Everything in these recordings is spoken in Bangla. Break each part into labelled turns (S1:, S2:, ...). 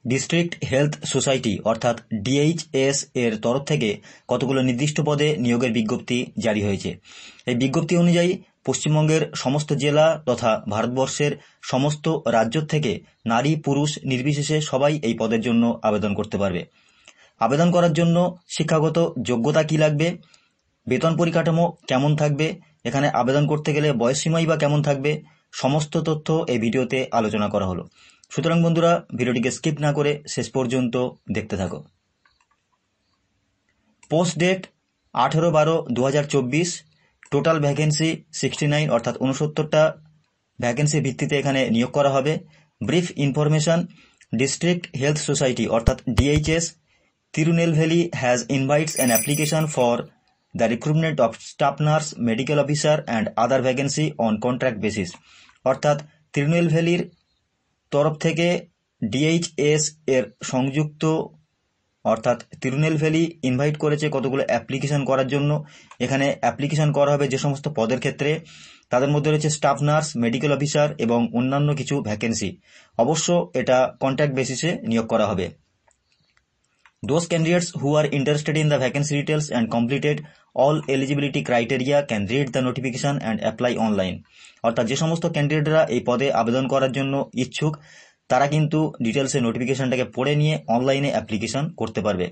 S1: ডিস্ট্রিক্ট হেলথ সোসাইটি অর্থাৎ ডিএইচএস এর তরফ থেকে কতগুলো নির্দিষ্ট পদে নিয়োগের বিজ্ঞপ্তি জারি হয়েছে। এই বিজ্ঞপ্তি অনুযায়ী পশ্চিমবঙ্গের সমস্ত জেলা তথা ভারতবর্ষের সমস্ত রাজ্য থেকে নারী পুরুষ নির্বিশেষে সবাই এই পদের জন্য আবেদন করতে পারবে। আবেদন করার জন্য শিক্ষাগত যোগ্যতা কী লাগবে, বেতন পরিকাঠামো কেমন থাকবে, এখানে আবেদন করতে গেলে বয়সসীমাই বা কেমন থাকবে, সমস্ত তথ্য এই ভিডিওতে আলোচনা করা হলো। সুতরাং বন্ধুরা, ভিডিওটিকে স্কিপ না করে শেষ পর্যন্ত দেখতে থাকো। পোস্ট ডেট 18/12/2024, টোটাল ভ্যাকেন্সি 69 অর্থাৎ 69টা ভ্যাকেন্সির ভিত্তিতে এখানে নিয়োগ করা হবে। Brief information, district health society অর্থাৎ DHS Tirunelveli has invites an application for the recruitment of staff nurse, medical officer and other vacancy on contract basis. অর্থাৎ তিরুনেলভেলির তরফ থেকে ডিএইচএস এর সংযুক্ত অর্থাৎ তিরুনেলভেলি ইনভাইট করেছে কতগুলো অ্যাপ্লিকেশন করার জন্য। এখানে অ্যাপ্লিকেশন করা হবে যে সমস্ত পদের ক্ষেত্রে, তাদের মধ্যে রয়েছে স্টাফ নার্স, মেডিকেল অফিসার এবং অন্যান্য কিছু ভ্যাকেন্সি। অবশ্য এটা কন্ট্রাক্ট বেসিসে নিয়োগ করা হবে। Those candidates who are interested in the vacancy details and completed all eligibility criteria can read the notification and apply online. অর্থাৎ যে সমস্ত ক্যান্ডিডেটরা এই পদে আবেদন করার জন্য ইচ্ছুক তারা কিন্তু ডিটেলসে নোটিফিকেশনটাকে পড়ে নিয়ে অনলাইনে অ্যাপ্লিকেশন করতে পারবে।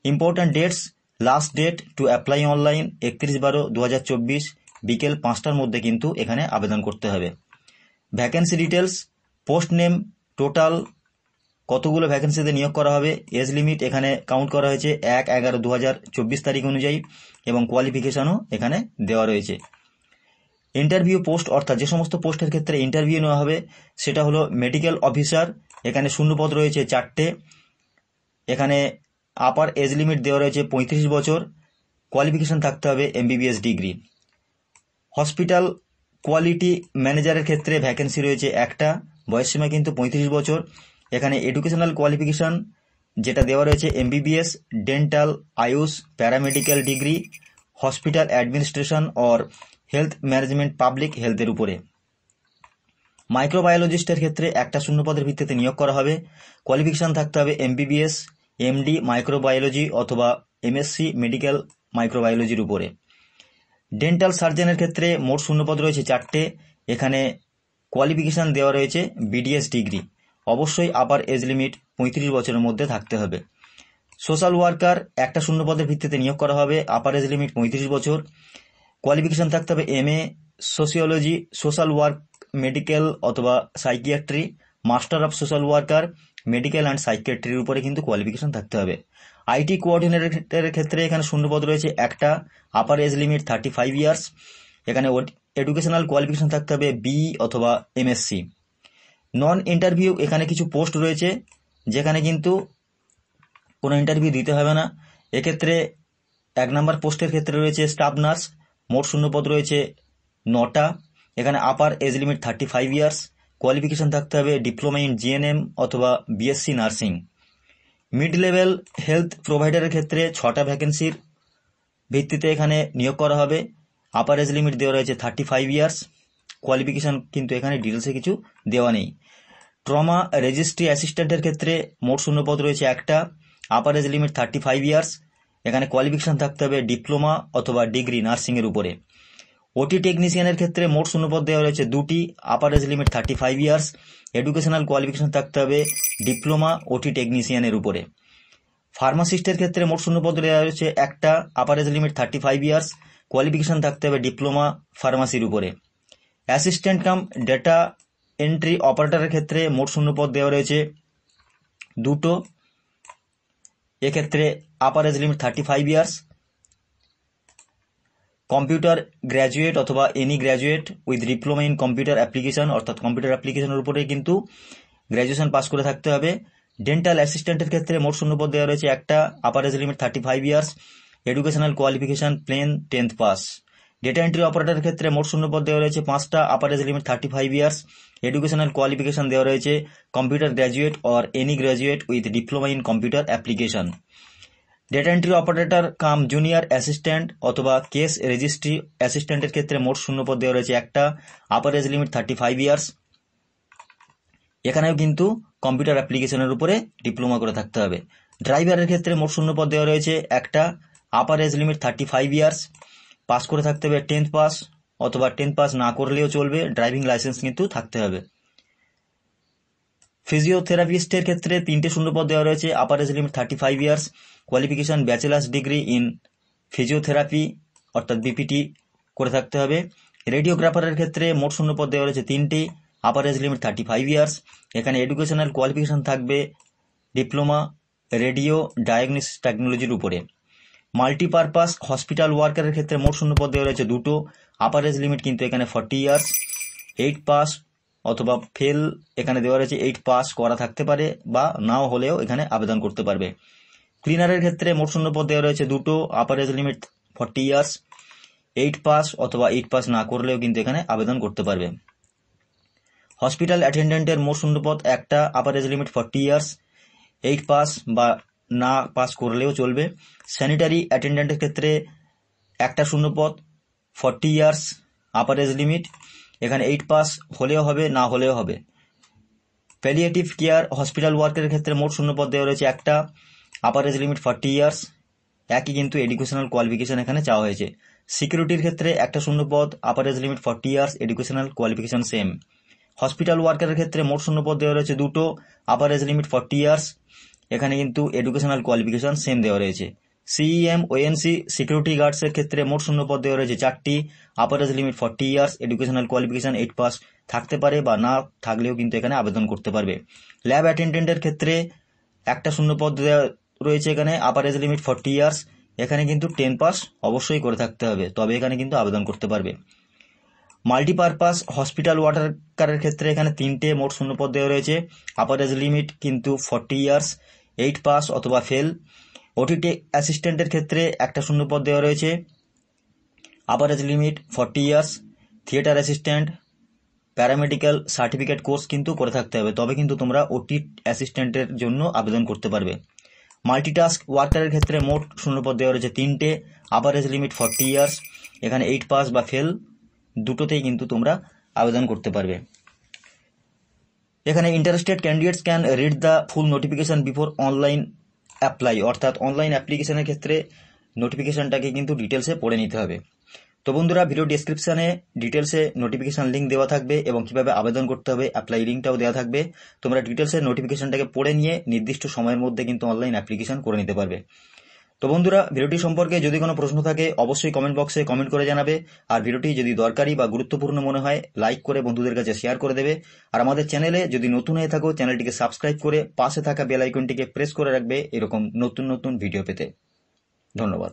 S1: Important dates, last date to apply online 31/12/2024 বিকেল 5টার মধ্যে কিন্তু এখানে আবেদন করতে হবে। Vacancy details, post name, total কতগুলো ভ্যাকেন্সিতে নিয়োগ করা হবে, এজ লিমিট এখানে কাউন্ট করা হয়েছে 1/11/2024 তারিখ অনুযায়ী এবং কোয়ালিফিকেশনও এখানে দেওয়া রয়েছে। ইন্টারভিউ পোস্ট অর্থাৎ যে সমস্ত পোস্টের ক্ষেত্রে ইন্টারভিউ নেওয়া হবে সেটা হলো মেডিকেল অফিসার। এখানে শূন্যপদ রয়েছে 4টে। এখানে আপার এজ লিমিট দেওয়া রয়েছে 35 বছর, কোয়ালিফিকেশন থাকতে হবে এমবিবিএস ডিগ্রি। হসপিটাল কোয়ালিটি ম্যানেজারের ক্ষেত্রে ভ্যাকেন্সি রয়েছে একটা, বয়সসীমা কিন্তু 35 বছর। এখানে এডুকেশনাল কোয়ালিফিকেশান যেটা দেওয়া রয়েছে MBBS, dental, Ayush, paramedical degree, hospital administration or health management public হেলথের উপরে। মাইক্রোবায়োলজিস্টের ক্ষেত্রে একটা শূন্যপদের ভিত্তিতে নিয়োগ করা হবে, কোয়ালিফিকেশান থাকতে হবে এমবিবিএস, এমডি মাইক্রোবায়োলজি অথবা এমএসসি মেডিকেল মাইক্রোবায়োলজির উপরে। ডেন্টাল সার্জনের ক্ষেত্রে মোট শূন্যপদ রয়েছে 4টে। এখানে কোয়ালিফিকেশান দেওয়া রয়েছে বিডিএস ডিগ্রি। অবশ্যই আপার এজ লিমিট 35 বছরের মধ্যে থাকতে হবে। সোশ্যাল ওয়ার্কার একটা শূন্যপদের ভিত্তিতে নিয়োগ করা হবে, আপার এজ লিমিট 35 বছর, কোয়ালিফিকেশান থাকতে হবে MA sociology, social work, medical অথবা psychiatry, master of social worker, medical and সাইকিয়াট্রির উপরে কিন্তু কোয়ালিফিকেশান থাকতে হবে। আইটি কোঅর্ডিনেটরের ক্ষেত্রে এখানে শূন্যপদ রয়েছে একটা, আপার এজ লিমিট 35 ইয়ার্স। এখানে এডুকেশনাল কোয়ালিফিকেশান থাকতে হবে বি অথবা এমএসসি। নন ইন্টারভিউ এখানে কিছু পোস্ট রয়েছে যেখানে কিন্তু কোনো ইন্টারভিউ দিতে হবে না। এক্ষেত্রে 1 নম্বর পোস্টের ক্ষেত্রে রয়েছে স্টাফ নার্স, মোট শূন্যপদ রয়েছে 9টা। এখানে upper age limit 35 years, qualification থাকতে হবে ডিপ্লোমা ইন জিএনএম অথবা BSc nursing. Mid level health প্রোভাইডারের ক্ষেত্রে 6টা ভ্যাকেন্সির ভিত্তিতে এখানে নিয়োগ করা হবে, আপার এজ লিমিট দেওয়া রয়েছে 35 ইয়ার্স, কোয়ালিফিকেশান কিন্তু এখানে ডিটেলসে কিছু দেওয়া নেই। ট্রমা রেজিস্ট্রি অ্যাসিস্ট্যান্টের ক্ষেত্রে মোট শূন্যপদ রয়েছে একটা, আপার এজ লিমিট 35 ইয়ার্স, এখানে কোয়ালিফিকেশান থাকতে হবে ডিপ্লোমা অথবা ডিগ্রি নার্সিংয়ের উপরে। ওটি টেকনিশিয়ানের ক্ষেত্রে মোট শূন্যপদ দেওয়া রয়েছে 2টি, upper age limit 35 years, educational qualification থাকতে হবে ডিপ্লোমা ওটি টেকনিশিয়ানের উপরে। ফার্মাসিস্টের ক্ষেত্রে মোট শূন্যপদ দেওয়া রয়েছে একটা, upper age limit 35 years, qualification থাকতে হবে ডিপ্লোমা ফার্মাসির উপরে। অ্যাসিস্ট্যান্ট কাম ডেটা এন্ট্রি অপারেটরের ক্ষেত্রে মোট শূন্যপদ দেওয়া রয়েছে 2টো, এক্ষেত্রে upper age limit 35 years. Computer graduate অথবা any graduate with diploma in computer application অর্থাৎ কম্পিউটার অ্যাপ্লিকেশনের উপরে কিন্তু গ্র্যাজুয়েশন পাস করে থাকতে হবে। ডেন্টাল অ্যাসিস্ট্যান্টের ক্ষেত্রে মোট শূন্যপদ দেওয়া রয়েছে একটা, upper age limit 35 years, educational qualification plain 10th pass. Data entry অপারেটরের ক্ষেত্রে মোট শূন্যপদ দেওয়া রয়েছে 5টা, upper age limit 35 years, educational qualification দেওয়া রয়েছে computer graduate or any graduate with diploma in computer application. Data entry operator cum junior assistant অথবা কেস রেজিস্ট্রি অ্যাসিস্ট্যান্টের ক্ষেত্রে মোট শূন্যপদ দেওয়া রয়েছে একটা, আপার এজ লিমিট 35 ইয়ার্স, এখানেও কিন্তু কম্পিউটার অ্যাপ্লিকেশনের উপরে ডিপ্লোমা করে থাকতে হবে। ড্রাইভারের ক্ষেত্রে মোট শূন্যপদ দেওয়া রয়েছে একটা, upper age limit 35 years, pass করে থাকতে হবে 10th পাস, অথবা 10th পাস না করলেও চলবে, ড্রাইভিং লাইসেন্স কিন্তু থাকতে হবে। ফিজিওথেরাপিস্টের ক্ষেত্রে 3টে শূন্যপদ দেওয়া রয়েছে, upper age limit 35 years, qualification bachelors degree in physiotherapy অর্থাৎ বিপিটি করে থাকতে হবে। রেডিওগ্রাফারের ক্ষেত্রে মোট শূন্যপদ দেওয়া রয়েছে 3টি, আপার এজ লিমিট 35 ইয়ার্স, এখানে এডুকেশনাল কোয়ালিফিকেশন থাকবে ডিপ্লোমা রেডিও ডায়াগনোসিস টেকনোলজির উপরে। মাল্টিপারপাস হসপিটাল ওয়ার্কারের ক্ষেত্রে মোট শূন্যপদ দেওয়া রয়েছে 2টো, আপার এজ লিমিট কিন্তু এখানে 40 ইয়ার্স, 8 পাস অথবা ফেল এখানে দেওয়া রয়েছে, 8 পাস করা থাকতে পারে বা নাও হলেও এখানে আবেদন করতে পারবে। ক্লিনারের ক্ষেত্রে মোট শূন্যপদ দেওয়া রয়েছে 2টো, upper age limit 40 years, 8 pass অথবা 8 পাস না করলেও কিন্তু এখানে আবেদন করতে পারবে। হসপিটাল অ্যাটেন্ডেন্টের মোট শূন্যপদ একটা, upper age limit 40 years, 8 pass বা না পাস করলেও চলবে। স্যানিটারি অ্যাটেন্ডেন্টের ক্ষেত্রে একটা শূন্যপদ, 40 ইয়ার্স, আপার এজ লিমিট, এখানে 8 পাস হলেও হবে না হলেও হবে। প্যালিয়েটিভ কেয়ার হসপিটাল ওয়ার্কের ক্ষেত্রে মোট শূন্যপদ দেওয়া রয়েছে একটা, আপার এজ লিমিট 40 ইয়ার্স, একই কিন্তু এডুকেশনাল কোয়ালিফিকেশন এখানে চাওয়া হয়েছে। সিকিউরিটির ক্ষেত্রে একটা শূন্যপদ, upper age limit 40 years, educational qualification same. Hospital ওয়ার্কারের ক্ষেত্রে মোট শূন্যপদ দেওয়া রয়েছে 2টো, আপার এজ লিমিট 40 ইয়ার্স, এখানে কিন্তু এডুকেশনাল কোয়ালিফিকেশন সেম দেওয়া রয়েছে। সিইএম ওএনসি সিকিউরিটি গার্ডসের ক্ষেত্রে মোট শূন্যপদ দেওয়া রয়েছে 4টি, upper age limit 40 years, educational qualification 8 pass থাকতে পারে বা না থাকলেও কিন্তু এখানে আবেদন করতে পারবে। ল্যাব অ্যাটেন্ডেন্টের ক্ষেত্রে একটা শূন্যপদ দেওয়া রয়েছে এখানে, আপার এজ লিমিট 40 ইয়ার্স, এখানে কিন্তু 10 পাস অবশ্যই করে থাকতে হবে, তবে এখানে কিন্তু আবেদন করতে পারবে। মাল্টিপারপাস হসপিটাল ওয়ার্কারের ক্ষেত্রে এখানে 3টে মোট শূন্যপদ দেওয়া রয়েছে, আপার এজ লিমিট কিন্তু 40 ইয়ার্স, 8 পাস অথবা ফেল। ওটিটি অ্যাসিস্ট্যান্টের ক্ষেত্রে একটা শূন্যপদ দেওয়া রয়েছে, upper age limit 40 years, theatre assistant paramedical certificate course কিন্তু করে থাকতে হবে, তবে কিন্তু তোমরা ওটি অ্যাসিস্ট্যান্টের জন্য আবেদন করতে পারবে। মাল্টিটাস্ক ওয়ার্কারের ক্ষেত্রে মোট শূন্যপদ দেওয়া রয়েছে 3টে, আপার এজ লিমিট 40 ইয়ার্স, এখানে 8 পাস বা ফেল দুটোতেই কিন্তু তোমরা আবেদন করতে পারবে। এখানে interested candidates can read the full notification before online apply, অর্থাৎ অনলাইন অ্যাপ্লিকেশনের ক্ষেত্রে নোটিফিকেশনটাকে কিন্তু ডিটেলসে পড়ে নিতে হবে। তো বন্ধুরা, ভিডিও ডেসক্রিপশানে ডিটেলসে নোটিফিকেশান লিঙ্ক দেওয়া থাকবে এবং কীভাবে আবেদন করতে হবে অ্যাপ্লাই লিঙ্কটাও দেওয়া থাকবে, তোমরা ডিটেলসে নোটিফিকেশানটাকে পড়ে নিয়ে নির্দিষ্ট সময়ের মধ্যে কিন্তু অনলাইন অ্যাপ্লিকেশান করে নিতে পারবে। তো বন্ধুরা, ভিডিওটি সম্পর্কে যদি কোনো প্রশ্ন থাকে অবশ্যই কমেন্ট বক্সে কমেন্ট করে জানাবে, আর ভিডিওটি যদি দরকারি বা গুরুত্বপূর্ণ মনে হয় লাইক করে বন্ধুদের কাছে শেয়ার করে দেবে, আর আমাদের চ্যানেলে যদি নতুন হয়ে থাকো চ্যানেলটিকে সাবস্ক্রাইব করে পাশে থাকা বেল আইকনটিকে প্রেস করে রাখবে এরকম নতুন নতুন ভিডিও পেতে। ধন্যবাদ।